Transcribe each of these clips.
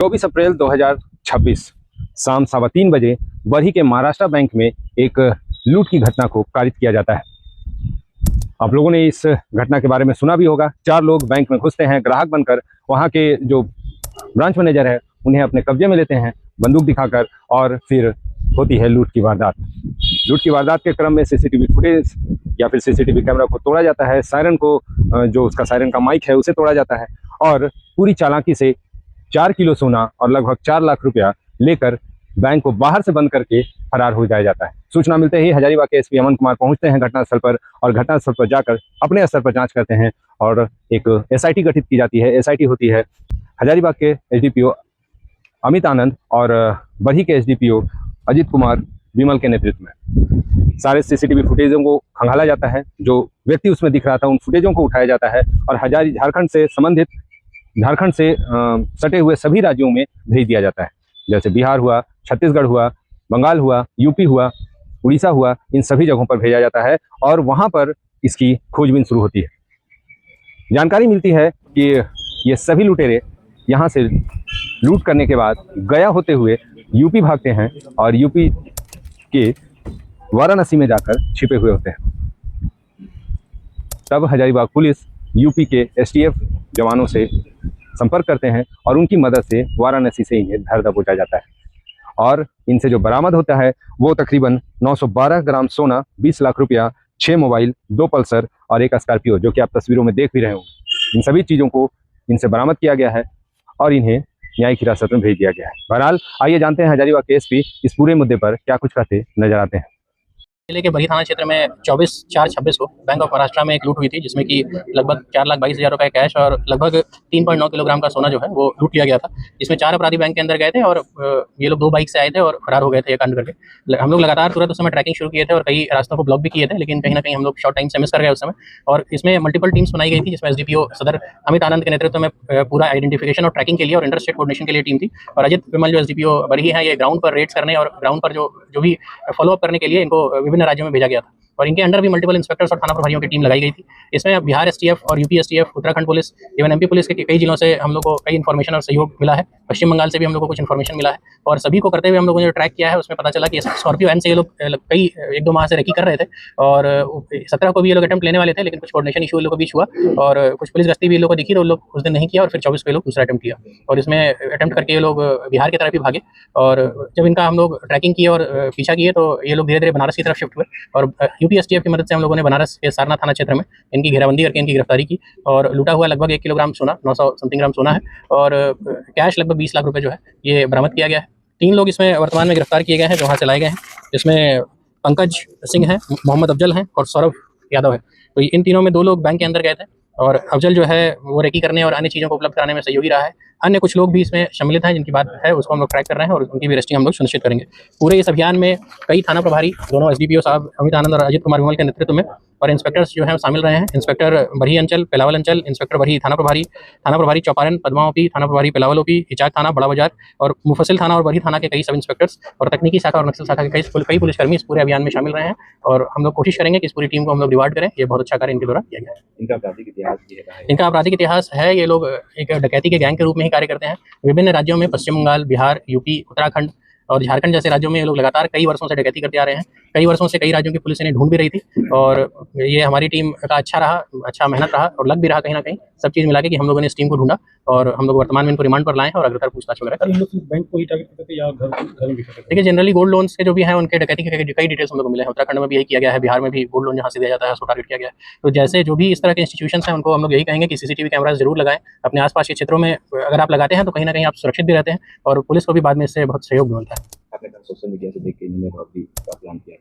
24 अप्रैल 2026 शाम 3:15 बजे बरही के महाराष्ट्र बैंक में एक लूट की घटना को कारित किया जाता है। आप लोगों ने इस घटना के बारे में सुना भी होगा। 4 लोग बैंक में घुसते हैं ग्राहक बनकर, वहां के जो ब्रांच मैनेजर है उन्हें अपने कब्जे में लेते हैं बंदूक दिखाकर, और फिर होती है लूट की वारदात। लूट की वारदात के क्रम में सीसीटीवी फुटेज या फिर सीसीटीवी कैमरा को तोड़ा जाता है, सायरन को, जो उसका सायरन का माइक है उसे तोड़ा जाता है, और पूरी चालाकी से 4 किलो सोना और लगभग 4 लाख रुपया लेकर बैंक को बाहर से बंद करके फरार हो जाया जाता है। सूचना मिलते ही हजारीबाग के एसपी अमन कुमार पहुंचते हैं घटनास्थल पर, और घटनास्थल पर जाकर अपने स्तर पर जांच करते हैं और एक एसआईटी गठित की जाती है। एसआईटी होती है हजारीबाग के एसडीपीओ अमित आनंद और बरही के एसडीपीओ अजित कुमार विमल के नेतृत्व में। सारे सीसीटीवी फुटेजों को खंगाला जाता है, जो व्यक्ति उसमें दिख रहा था उन फुटेजों को उठाया जाता है और झारखंड से सटे हुए सभी राज्यों में भेज दिया जाता है, जैसे बिहार हुआ, छत्तीसगढ़ हुआ, बंगाल हुआ, यूपी हुआ, उड़ीसा हुआ, इन सभी जगहों पर भेजा जाता है और वहां पर इसकी खोजबीन शुरू होती है। जानकारी मिलती है कि ये सभी लुटेरे यहाँ से लूट करने के बाद गया होते हुए यूपी भागते हैं और यूपी के वाराणसी में जाकर छिपे हुए होते हैं। तब हजारीबाग पुलिस यूपी के एसटीएफ जवानों से संपर्क करते हैं और उनकी मदद से वाराणसी से इन्हें धर दबोचा जाता है, और इनसे जो बरामद होता है वो तकरीबन 912 ग्राम सोना, 20 लाख रुपया, 6 मोबाइल, 2 पल्सर और 1 स्कॉर्पियो, जो कि आप तस्वीरों में देख भी रहे होंगे। इन सभी चीज़ों को इनसे बरामद किया गया है और इन्हें न्यायिक हिरासत में भेज दिया गया है। बहरहाल आइए जानते हैं हजारीबाग के एसपी इस पूरे मुद्दे पर क्या कुछ कहते नजर आते हैं। जिले के बरही थाना क्षेत्र में 24/4/26 को बैंक ऑफ महाराष्ट्र में एक लूट हुई थी, जिसमें कि लगभग 4,22,000 रुपए कैश और लगभग 3.9 किलोग्राम का सोना जो है वो लूट लिया गया था। इसमें 4 अपराधी बैंक के अंदर गए थे और ये लोग 2 बाइक से आए थे और फरार हो गए थे ये कांड करके। हम लोग लगातार तुरंत उस समय ट्रैकिंग शुरू किए थे और कई रास्तों को ब्लॉक भी किए थे, लेकिन कहीं ना कहीं हम लोग शॉर्ट टाइम से मिस कर गए उस समय। और इसमें मल्टीपल टीम्स बनाई गई थी, जिसमें एसडीपीओ सदर अमित आनंद के नेतृत्व में पूरा आइडेंटिफिकेशन और ट्रैकिंग के लिए और इंटर स्टेट कोऑर्डिनेशन के लिए टीम थी, और अजित विमल जो एसडीपीओ बरही है, ये ग्राउंड पर रेड्स करने और ग्राउंड पर जो भी फॉलोअप करने के लिए इनको विभिन्न राज्यों में भेजा गया था, और इनके अंडर भी मल्टीपल इंस्पेक्टर्स और थाना प्रभारियों की टीम लगाई गई थी। इसमें बिहार एसटीएफ और UP STF, Uttarakhand police, even MP police के कई जिलों से हम लोग को कई इन्फॉर्मेशन और सहयोग मिला है। पश्चिम बंगाल से भी हम लोग को कुछ इन्फॉर्मेशन मिला है, और सभी को करते हुए हम लोगों ने जो ट्रैक किया है उसमें पता चला कि स्कॉर्पियो वैन से ये लोग कई 1-2 माह से रेकी कर रहे थे, और 17 को भी ये लोग अटेम्प्ट लेने वाले थे, लेकिन कुछ कोऑर्डिनेशन इशू लोगों के बीच हुआ और कुछ पुलिस गश्ती भी ये लोग को दिखी तो लोग उस दिन नहीं किया, और फिर 24 को ये लोग दूसरा अटेम्प्ट किया, और इसमें अटेम्प्ट करके ये लोग बिहार की तरफ ही भागे। और जब इनका हम लोग ट्रैकिंग किए और पीछा किए तो ये लोग धीरे धीरे बनारस की तरफ शिफ्ट हुए, और यूपी एसटीएफ की मदद से हम लोगों ने बनारस के सारनाथ थाना क्षेत्र में इनकी घेराबंदी करके इनकी गिरफ्तारी की, और लूटा हुआ लगभग 1 किलोग्राम सोना, 900 समथिंग ग्राम सोना है, और कैश लगभग 20 लाख रुपए जो है ये बरामद किया गया है। 3 लोग इसमें वर्तमान में गिरफ्तार किए गए हैं जो वहाँ से लाए गए हैं। इसमें पंकज सिंह है, मोहम्मद अफजल हैं और सौरभ यादव है। तो इन तीनों में 2 लोग बैंक के अंदर गए थे, और अफजल जो है वो रेकी करने और अन्य चीज़ों को उपलब्ध कराने में सहयोगी रहा है। अन्य कुछ लोग भी इसमें सम्मिलित हैं जिनकी बात है उसको हम लोग ट्रैक कर रहे हैं और उनकी भी अरेस्टिंग हम लोग सुनिश्चित करेंगे। पूरे इस अभियान में कई थाना प्रभारी, दोनों एसडीपीओ साहब अमित आनंद और अजित कुमार विमल के नेतृत्व में, और इंस्पेक्टर्स जो हैं शामिल रहे हैं। इंस्पेक्टर बरही अंचल, पेलावल अंचल, इंस्पेक्टर बरही थाना प्रभारी चौपारण, पद्मावती, थाना प्रभारी पेलावल ओपी, इचाक थाना, बड़ा बाजार, और मुफस्सिल थाना और बरही थाना के कई सब इंस्पेक्टर्स और तकनीकी शाखा और नक्सल शाखा के कई पुलिसकर्मी इस पूरे अभियान में शामिल रहे हैं, और हम लोग कोशिश करेंगे कि इस पूरी टीम को हम लोग रिवार्ड करें। ये बहुत अच्छा कार्य इनके द्वारा किया गया है। इनका आपराधिक इतिहास भी है? इनका आपराधिक इतिहास है, ये लोग एक डकैती के गैंग के रूप में ही कार्य करते हैं। विभिन्न राज्यों में, पश्चिम बंगाल, बिहार, यूपी, उत्तराखंड और झारखंड जैसे राज्यों में ये लोग लगातार कई वर्षों से डकैती करते आ रहे हैं। कई वर्षों से कई राज्यों की पुलिस इन्हें ढूंढ भी रही थी, और ये हमारी टीम का अच्छा मेहनत रहा और लग भी रहा कहीं ना कहीं, सब चीज़ मिला के कि हम लोगों ने इस टीम को ढूंढा, और हम लोग वर्तमान में इनको रिमांड पर लाए हैं और अग्रतर पूछताछ वगैरह कर। बैंक को ही टारगेट करते थे या घर में भी करते थे? देखिए, जनरली गोल्ड लोन्स के जो भी हैं उनके डकैती के कई डिटेल्स हम लोग को मिले हैं। उत्तराखंड में भी यही किया गया है, बिहार में भी गोल्ड लोन जहाँ से दिया जाता है उसको टारगेट किया गया है। तो जैसे जो भी इस तरह के इंस्टीट्यूशंस हैं उनको हम लोग यही कहेंगे कि सीसीटीवी कैमरास जरूर लगाएं अपने आसपास के क्षेत्रों में। अगर आप लगाते हैं तो कहीं ना कहीं आप सुरक्षित भी रहते हैं, और पुलिस को भी बाद में इससे बहुत सहयोग भी मिलता है। सोशल मीडिया से देख के इन्होंने रॉबरी का प्लान किया।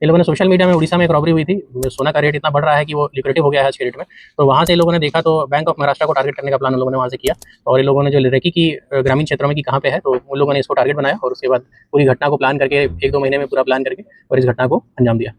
ये लोगों ने सोशल मीडिया में उड़ीसा में एक रॉबरी हुई थी, सोना का रेट इतना बढ़ रहा है कि वो लिक्रेटिव हो गया है आज के रेट में, तो वहाँ से लोगों ने देखा तो बैंक ऑफ महाराष्ट्र को टारगेट करने का प्लान उन लोगों ने वहाँ से किया, और ये लोगों ने जो रेकी की ग्रामीण क्षेत्रों में कि कहाँ पे है, तो उन लोगों ने इसको टारगेट बनाया और उसके बाद पूरी घटना को प्लान करके 1-2 महीने में पूरा प्लान करके और इस घटना को अंजाम दिया।